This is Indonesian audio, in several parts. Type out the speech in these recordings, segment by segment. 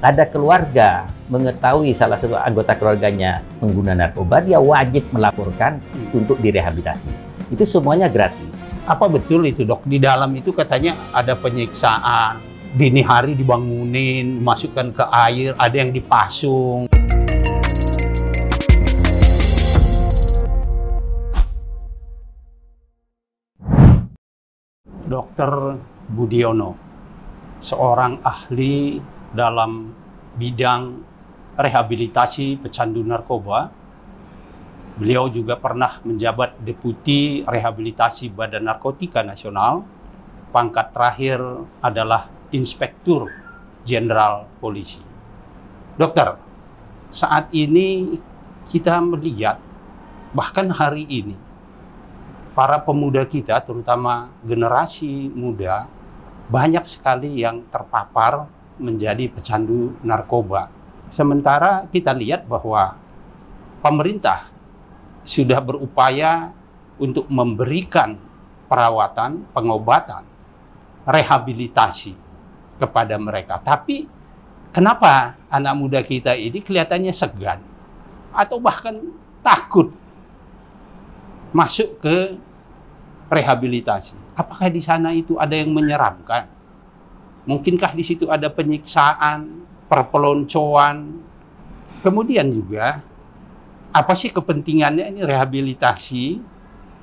ada keluarga mengetahui salah satu anggota keluarganya pengguna narkoba, dia wajib melaporkan untuk direhabilitasi. Itu semuanya gratis. Apa betul itu, Dok? Di dalam itu katanya ada penyiksaan, dini hari dibangunin, masukkan ke air, ada yang dipasung. Dr. Budiono, seorang ahli dalam bidang rehabilitasi pecandu narkoba. Beliau juga pernah menjabat Deputi Rehabilitasi Badan Narkotika Nasional. Pangkat terakhir adalah Inspektur Jenderal Polisi. Dokter, saat ini kita melihat, bahkan hari ini, para pemuda kita, terutama generasi muda, banyak sekali yang terpapar menjadi pecandu narkoba. Sementara kita lihat bahwa pemerintah sudah berupaya untuk memberikan perawatan, pengobatan, rehabilitasi kepada mereka. Tapi kenapa anak muda kita ini kelihatannya segan atau bahkan takut masuk ke rehabilitasi? Apakah di sana itu ada yang menyeramkan? Mungkinkah di situ ada penyiksaan, perpeloncoan? Kemudian juga, apa sih kepentingannya ini rehabilitasi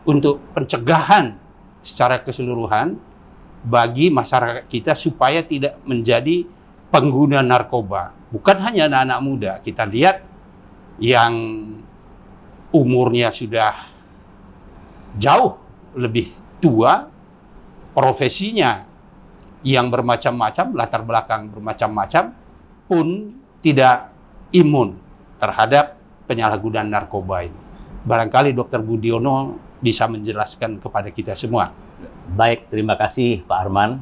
untuk pencegahan secara keseluruhan bagi masyarakat kita supaya tidak menjadi pengguna narkoba? Bukan hanya anak-anak muda, kita lihat yang umurnya sudah jauh lebih tua, profesinya yang bermacam-macam, latar belakang bermacam-macam, pun tidak imun terhadap penyalahgunaan narkoba ini. Barangkali Dr. Budiono bisa menjelaskan kepada kita semua. Baik, terima kasih Pak Arman.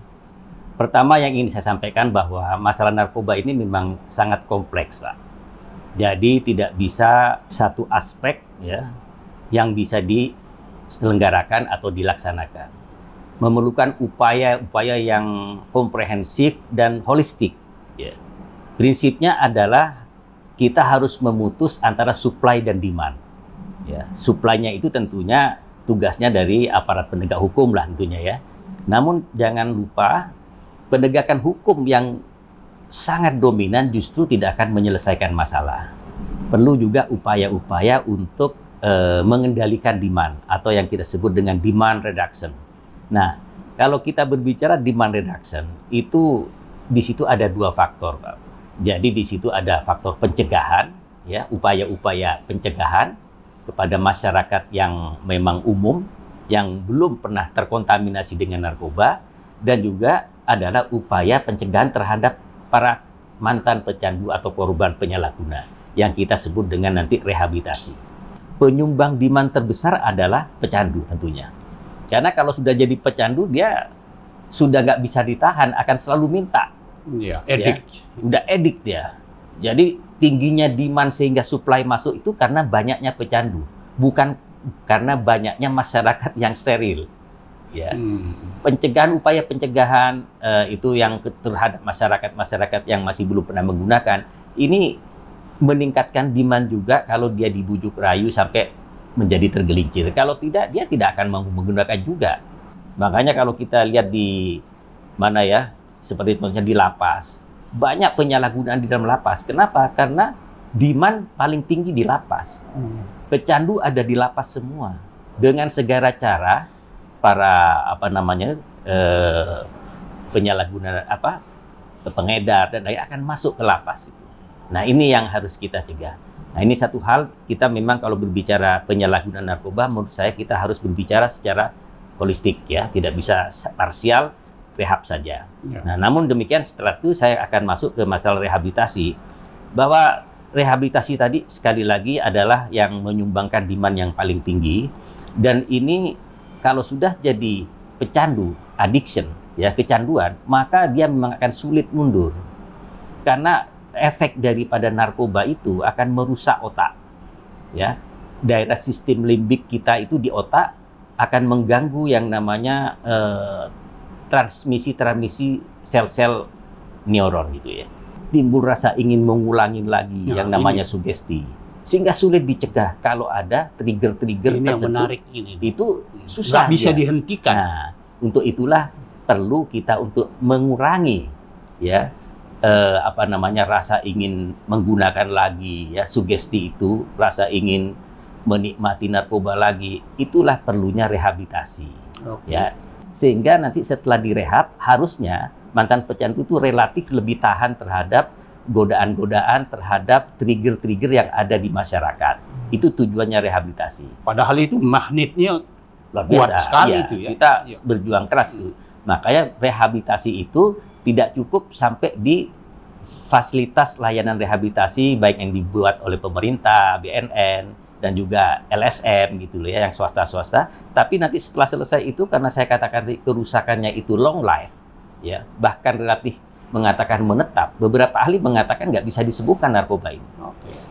Pertama yang ingin saya sampaikan bahwa masalah narkoba ini memang sangat kompleks, Pak. Jadi tidak bisa satu aspek ya yang bisa diselenggarakan atau dilaksanakan. Memerlukan upaya-upaya yang komprehensif dan holistik. Ya. Prinsipnya adalah kita harus memutus antara supply dan demand. Ya, supply-nya itu tentunya tugasnya dari aparat penegak hukum lah tentunya ya. Namun jangan lupa penegakan hukum yang sangat dominan justru tidak akan menyelesaikan masalah. Perlu juga upaya-upaya untuk mengendalikan demand atau yang kita sebut dengan demand reduction. Nah, kalau kita berbicara demand reduction, itu di situ ada dua faktor, Pak. Jadi di situ ada faktor pencegahan, ya, upaya-upaya pencegahan kepada masyarakat yang memang umum, yang belum pernah terkontaminasi dengan narkoba, dan juga adalah upaya pencegahan terhadap para mantan pecandu atau korban penyalahguna, yang kita sebut dengan nanti rehabilitasi. Penyumbang demand terbesar adalah pecandu tentunya. Karena kalau sudah jadi pecandu, dia sudah nggak bisa ditahan, akan selalu minta. Ya, edik. Ya, udah edik dia. Jadi tingginya demand sehingga supply masuk itu karena banyaknya pecandu, bukan karena banyaknya masyarakat yang steril. Ya. Pencegahan, upaya pencegahan itu yang terhadap masyarakat yang masih belum pernah menggunakan, ini meningkatkan demand juga kalau dia dibujuk rayu sampai menjadi tergelincir. Kalau tidak, dia tidak akan mau menggunakan juga. Makanya kalau kita lihat di mana ya, seperti contohnya di lapas, banyak penyalahgunaan di dalam lapas. Kenapa? Karena demand paling tinggi di lapas. Pecandu ada di lapas semua. Dengan segala cara, para penyalahguna pengedar dan lain akan masuk ke lapas itu. Nah, ini yang harus kita cegah. Nah, ini satu hal, kita memang kalau berbicara penyalahgunaan narkoba, menurut saya kita harus berbicara secara holistik ya, tidak bisa parsial, rehab saja. Ya. Nah, namun demikian setelah itu saya akan masuk ke masalah rehabilitasi. Bahwa rehabilitasi tadi sekali lagi adalah yang menyumbangkan demand yang paling tinggi, dan ini kalau sudah jadi pecandu, addiction, ya kecanduan, maka dia memang akan sulit mundur. Karena efek daripada narkoba itu akan merusak otak. Ya. Daerah sistem limbik kita itu di otak akan mengganggu yang namanya transmisi sel-sel neuron gitu ya. timbul rasa ingin mengulangi lagi yang namanya sugesti. Sehingga sulit dicegah kalau ada trigger-trigger ini yang tertentu. menarik ini. Itu susah Nggak bisa dia. dihentikan. Nah, untuk itulah perlu kita untuk mengurangi ya rasa ingin menggunakan lagi ya sugesti itu, rasa ingin menikmati narkoba lagi, itulah perlunya rehabilitasi. Ya. Sehingga nanti setelah direhab harusnya mantan pecandu itu relatif lebih tahan terhadap godaan-godaan, terhadap trigger-trigger yang ada di masyarakat. Itu tujuannya rehabilitasi. Padahal itu magnetnya Luar kuat biasa. sekali Ya, itu ya. Kita berjuang keras itu. Makanya rehabilitasi itu tidak cukup sampai di fasilitas layanan rehabilitasi baik yang dibuat oleh pemerintah, BNN, dan juga LSM gitu loh ya, yang swasta-swasta. Tapi nanti setelah selesai itu, karena saya katakan kerusakannya itu long life, ya bahkan relatif mengatakan menetap. Beberapa ahli mengatakan nggak bisa disembuhkan narkoba ini.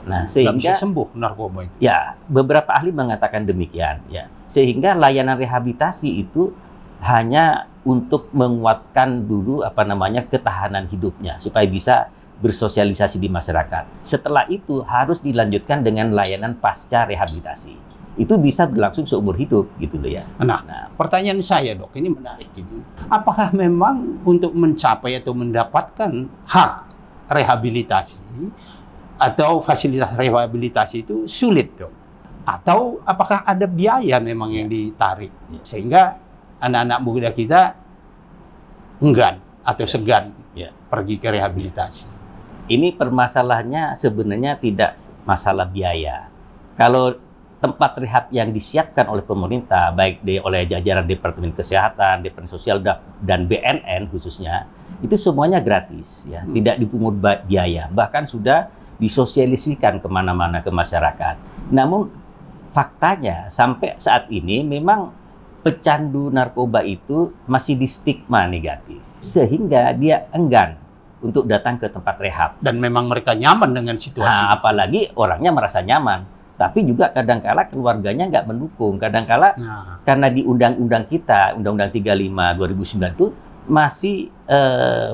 Nah, sehingga nggak bisa sembuh narkoba itu. Ya, beberapa ahli mengatakan demikian. Ya, sehingga layanan rehabilitasi itu hanya untuk menguatkan dulu ketahanan hidupnya supaya bisa bersosialisasi di masyarakat. Setelah itu harus dilanjutkan dengan layanan pasca rehabilitasi. Itu bisa berlangsung seumur hidup gitu loh ya. Nah, pertanyaan saya dok, ini menarik ini. Apakah memang untuk mencapai atau mendapatkan hak rehabilitasi atau fasilitas rehabilitasi itu sulit dok? Atau apakah ada biaya memang yang ditarik sehingga anak-anak muda kita enggan atau segan pergi ke rehabilitasi? Ini permasalahannya sebenarnya tidak masalah biaya. Kalau tempat rehab yang disiapkan oleh pemerintah, baik oleh jajaran Departemen Kesehatan, Departemen Sosial, dan BNN khususnya, itu semuanya gratis, ya, tidak dipungut biaya. Bahkan sudah disosialisasikan kemana-mana ke masyarakat. Namun faktanya sampai saat ini memang pecandu narkoba itu masih di stigma negatif, sehingga dia enggan untuk datang ke tempat rehab. Dan memang mereka nyaman dengan situasi. Nah, apalagi orangnya merasa nyaman. Tapi juga kadangkala keluarganya nggak mendukung. Kadangkala karena di undang-undang kita, Undang-Undang 35 2009 itu masih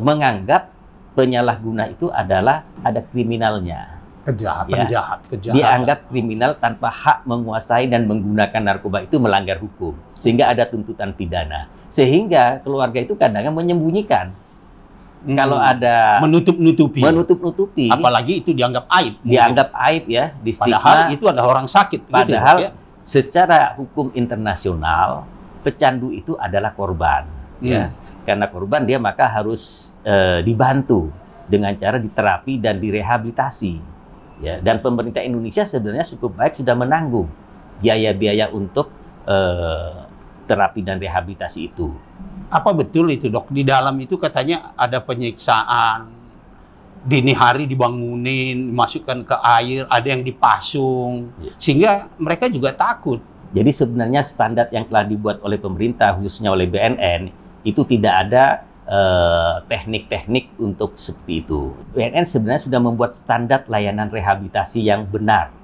menganggap penyalahguna itu adalah ada kriminalnya. Penjahat. Dianggap kriminal tanpa hak menguasai dan menggunakan narkoba itu melanggar hukum. Sehingga ada tuntutan pidana. Sehingga keluarga itu kadang-kadang menyembunyikan. Kalau ada menutup-nutupi. Apalagi itu dianggap aib. Dianggap aib ya, di stigma. Padahal itu adalah orang sakit. Padahal gitu, ya? Secara hukum internasional, pecandu itu adalah korban. Ya. Karena korban dia maka harus dibantu dengan cara diterapi dan direhabilitasi. Ya. Dan pemerintah Indonesia sebenarnya cukup baik sudah menanggung biaya-biaya untuk terapi dan rehabilitasi itu. Apa betul itu dok? Di dalam itu katanya ada penyiksaan, dini hari dibangunin, dimasukkan ke air, ada yang dipasung, sehingga mereka juga takut. Jadi sebenarnya standar yang telah dibuat oleh pemerintah, khususnya oleh BNN, itu tidak ada teknik-teknik untuk seperti itu. BNN sebenarnya sudah membuat standar layanan rehabilitasi yang benar.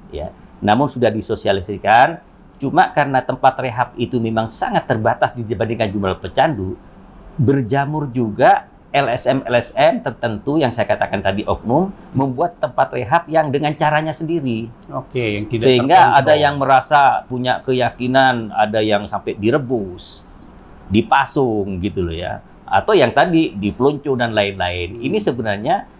Ya. Namun sudah disosialisasikan. Cuma karena tempat rehab itu memang sangat terbatas dibandingkan jumlah pecandu, berjamur juga LSM-LSM tertentu yang saya katakan tadi oknum, membuat tempat rehab yang dengan caranya sendiri. Yang tidak sehingga terkontrol. ada yang merasa punya keyakinan, ada yang sampai direbus, dipasung gitu loh ya. Atau yang tadi dipeluncu dan lain-lain. Ini sebenarnya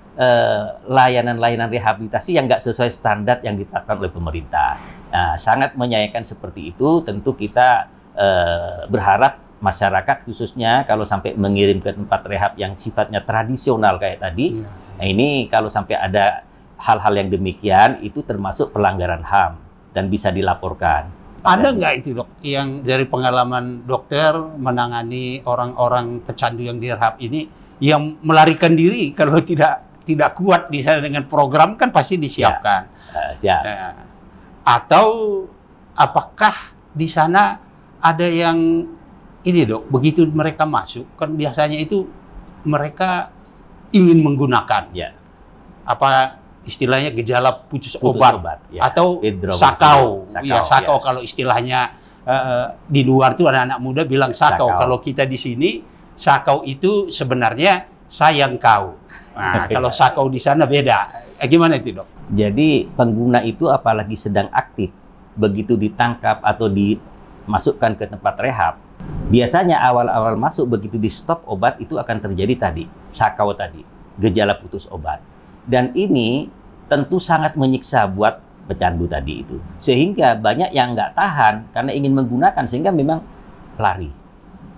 layanan-layanan rehabilitasi yang nggak sesuai standar yang ditetapkan oleh pemerintah. Nah, sangat menyayangkan seperti itu. Tentu kita berharap masyarakat khususnya kalau sampai mengirim ke tempat rehab yang sifatnya tradisional kayak tadi, nah ini kalau sampai ada hal-hal yang demikian itu termasuk pelanggaran HAM dan bisa dilaporkan. Ada nggak itu dok, yang dari pengalaman dokter menangani orang-orang pecandu yang direhab ini yang melarikan diri kalau tidak kuat di sana dengan program kan pasti disiapkan. Siap. Atau apakah di sana ada yang ini dok, begitu mereka masuk kan biasanya itu mereka ingin menggunakan apa istilahnya gejala putus obat atau sakau. Sakau kalau istilahnya di luar tuh anak-anak muda bilang sakau. Kalau kita di sini sakau itu sebenarnya sayang kau. Nah, kalau sakau di sana beda. Gimana itu, Dok? Jadi pengguna itu apalagi sedang aktif, begitu ditangkap atau dimasukkan ke tempat rehab, biasanya awal-awal masuk begitu di stop obat itu akan terjadi tadi, sakau tadi, gejala putus obat. Dan ini tentu sangat menyiksa buat pecandu tadi itu. Sehingga banyak yang nggak tahan karena ingin menggunakan sehingga memang lari.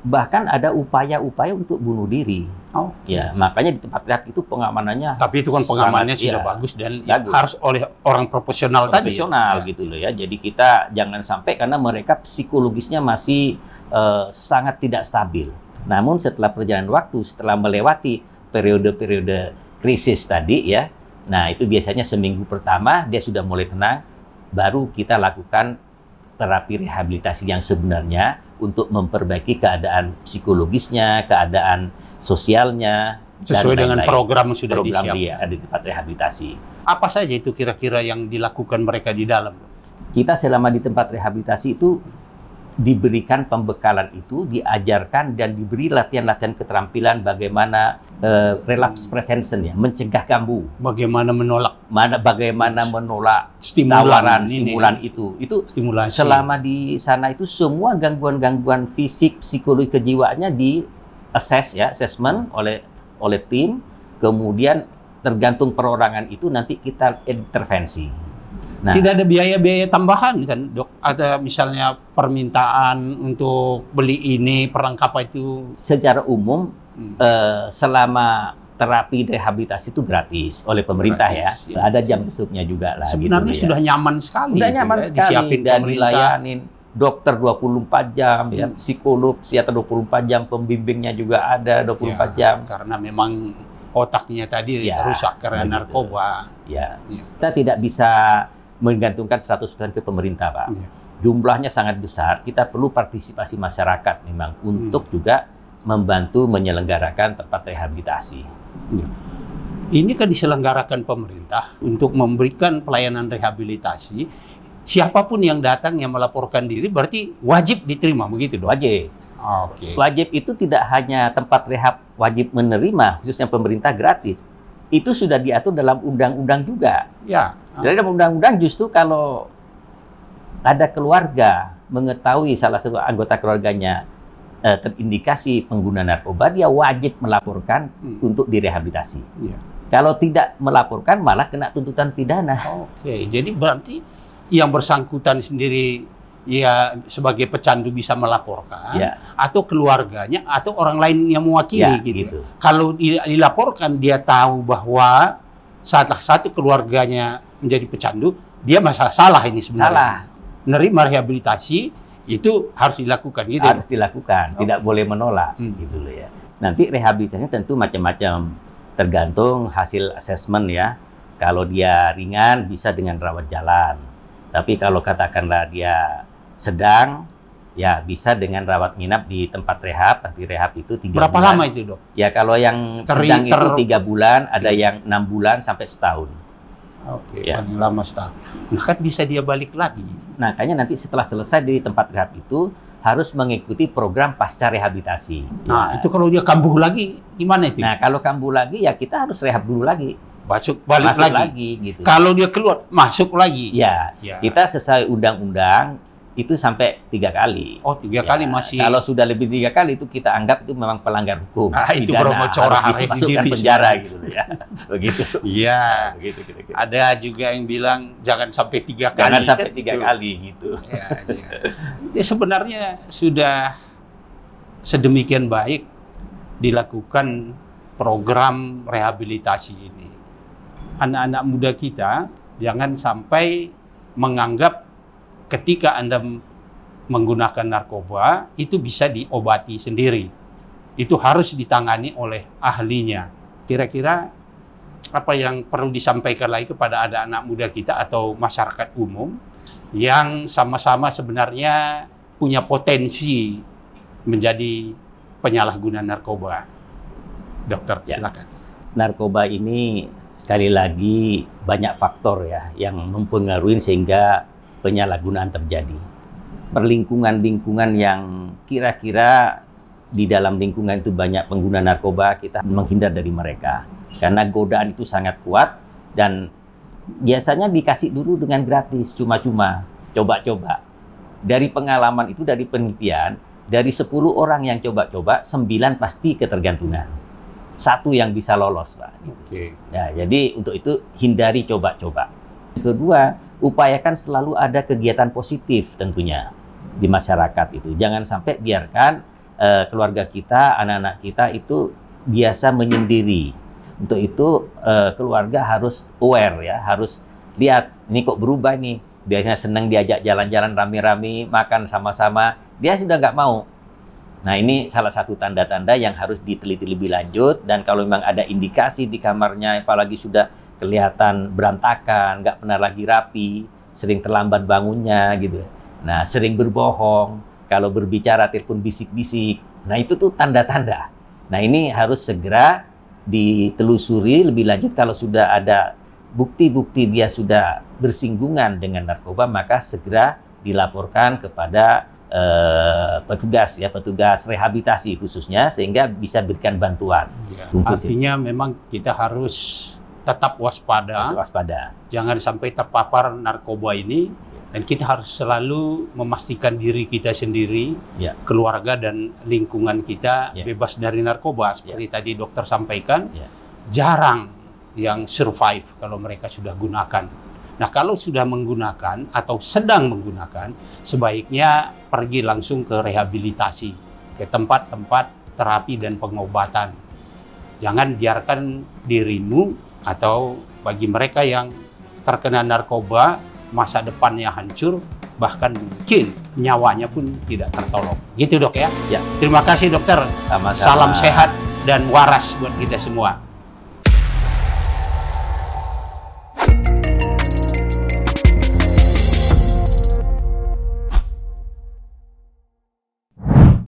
Bahkan ada upaya-upaya untuk bunuh diri. Oh, ya, makanya di tempat rehab itu pengamanannya. Tapi itu kan pengamanannya sudah bagus dan harus oleh orang profesional tadi. Profesional gitu loh ya. Jadi kita jangan sampai karena mereka psikologisnya masih sangat tidak stabil. Namun setelah perjalanan waktu, setelah melewati periode-periode krisis tadi ya, nah itu biasanya seminggu pertama dia sudah mulai tenang, baru kita lakukan terapi rehabilitasi yang sebenarnya untuk memperbaiki keadaan psikologisnya, keadaan sosialnya, sesuai dengan program yang sudah disiapkan di tempat rehabilitasi. Apa saja itu kira-kira yang dilakukan mereka di dalam? Kita selama di tempat rehabilitasi itu diberikan pembekalan itu, diajarkan dan diberi latihan-latihan keterampilan bagaimana relapse prevention ya, mencegah kambuh. Bagaimana menolak bagaimana menolak stimulan itu. Itu stimulasi. Selama di sana itu semua gangguan-gangguan fisik, psikologi, kejiwaannya di-assess ya, assessment oleh tim. Kemudian tergantung perorangan itu nanti kita intervensi. Nah, tidak ada biaya-biaya tambahan kan, Dok? Ada misalnya permintaan untuk beli ini, perlengkapan itu? Secara umum, selama terapi rehabilitasi itu gratis oleh pemerintah ya. Ada jam besuknya juga lah. Sebenarnya gitu, sudah nyaman sekali. Sudah nyaman sekali. Disiapin dan dilayanin dokter 24 jam, ya, psikolog, psikiater 24 jam, pembimbingnya juga ada 24 jam. Karena memang otaknya tadi rusak karena narkoba. Kita tidak bisa menggantungkan 100% ke pemerintah, Pak. Jumlahnya sangat besar, kita perlu partisipasi masyarakat memang untuk juga membantu menyelenggarakan tempat rehabilitasi. Ini kan diselenggarakan pemerintah untuk memberikan pelayanan rehabilitasi. Siapapun yang datang yang melaporkan diri berarti wajib diterima, begitu, Dok? Wajib. Oke. Wajib itu tidak hanya tempat rehab wajib menerima, khususnya pemerintah gratis. Itu sudah diatur dalam undang-undang juga. Ya. Jadi dalam undang-undang justru kalau ada keluarga mengetahui salah satu anggota keluarganya terindikasi pengguna narkoba, dia wajib melaporkan untuk direhabilitasi. Kalau tidak melaporkan malah kena tuntutan pidana. Oke, jadi berarti yang bersangkutan sendiri ya sebagai pecandu bisa melaporkan, atau keluarganya atau orang lain yang mewakili gitu. Kalau dilaporkan dia tahu bahwa salah satu keluarganya menjadi pecandu, dia salah ini sebenarnya. Salah. Menerima rehabilitasi itu harus dilakukan gitu. Harus dilakukan, tidak boleh menolak gitu loh ya. Nanti rehabilitasinya tentu macam-macam, tergantung hasil asesmen ya. Kalau dia ringan bisa dengan rawat jalan. Tapi kalau katakanlah dia sedang, ya bisa dengan rawat nginap di tempat rehab. Nanti rehab itu 3 bulan. Berapa lama itu, Dok? Ya kalau yang sedang itu 3 bulan, ada yang 6 bulan sampai setahun. Oke, paling lama setahun. Nah kan bisa dia balik lagi. Nah, kayaknya nanti setelah selesai di tempat rehab itu harus mengikuti program pasca rehabilitasi. Nah, itu kalau dia kambuh lagi, gimana itu? Nah, kalau kambuh lagi, ya kita harus rehab dulu lagi. Balik lagi gitu. Kalau dia keluar, masuk lagi. Ya, kita sesuai undang-undang itu sampai 3 kali. Oh, 3 kali masih. Kalau sudah lebih 3 kali itu kita anggap itu memang pelanggar hukum. Itu berbocorah masukkan penjara gitu ya. Begitu. Iya. Begitu. Ada juga yang bilang jangan sampai 3 kali. Jangan sampai 3 kali gitu. Ya, sebenarnya sudah sedemikian baik dilakukan program rehabilitasi ini. Anak-anak muda kita jangan sampai menganggap ketika Anda menggunakan narkoba, itu bisa diobati sendiri. Itu harus ditangani oleh ahlinya. Kira-kira apa yang perlu disampaikan lagi kepada anak-anak muda kita atau masyarakat umum yang sama-sama sebenarnya punya potensi menjadi penyalahguna narkoba? Dokter, silakan. Narkoba ini sekali lagi banyak faktor ya yang mempengaruhi sehingga penyalahgunaan terjadi. Perlingkungan-lingkungan yang kira-kira di dalam lingkungan itu banyak pengguna narkoba, kita menghindar dari mereka. Karena godaan itu sangat kuat dan biasanya dikasih dulu dengan gratis, cuma-cuma, coba-coba. Dari pengalaman itu, dari penelitian, dari 10 orang yang coba-coba, 9 pasti ketergantungan. 1 yang bisa lolos, Pak. Oke. Nah, jadi untuk itu hindari coba-coba. Kedua, upayakan selalu ada kegiatan positif tentunya di masyarakat itu. Jangan sampai biarkan keluarga kita, anak-anak kita itu biasa menyendiri. Untuk itu keluarga harus aware ya, harus lihat ini kok berubah nih. Biasanya senang diajak jalan-jalan rame-rame, makan sama-sama, dia sudah nggak mau. Nah, ini salah satu tanda-tanda yang harus diteliti lebih lanjut, dan kalau memang ada indikasi di kamarnya, apalagi sudah kelihatan berantakan, nggak pernah lagi rapi, sering terlambat bangunnya gitu. Nah, sering berbohong, kalau berbicara telepon bisik-bisik. Nah, itu tuh tanda-tanda. Nah, ini harus segera ditelusuri lebih lanjut. Kalau sudah ada bukti-bukti dia sudah bersinggungan dengan narkoba, maka segera dilaporkan kepada petugas rehabilitasi khususnya, sehingga bisa berikan bantuan. Ya, artinya memang kita harus tetap waspada, jangan sampai terpapar narkoba ini, dan kita harus selalu memastikan diri kita sendiri, keluarga dan lingkungan kita bebas dari narkoba. Seperti tadi dokter sampaikan, jarang yang survive kalau mereka sudah gunakan. Nah, kalau sudah menggunakan atau sedang menggunakan, sebaiknya pergi langsung ke rehabilitasi, ke tempat-tempat terapi dan pengobatan. Jangan biarkan dirimu atau bagi mereka yang terkena narkoba, masa depannya hancur, bahkan mungkin nyawanya pun tidak tertolong. Gitu, Dok ya? Ya. Terima kasih, dokter. Sama-sama. Salam sehat dan waras buat kita semua.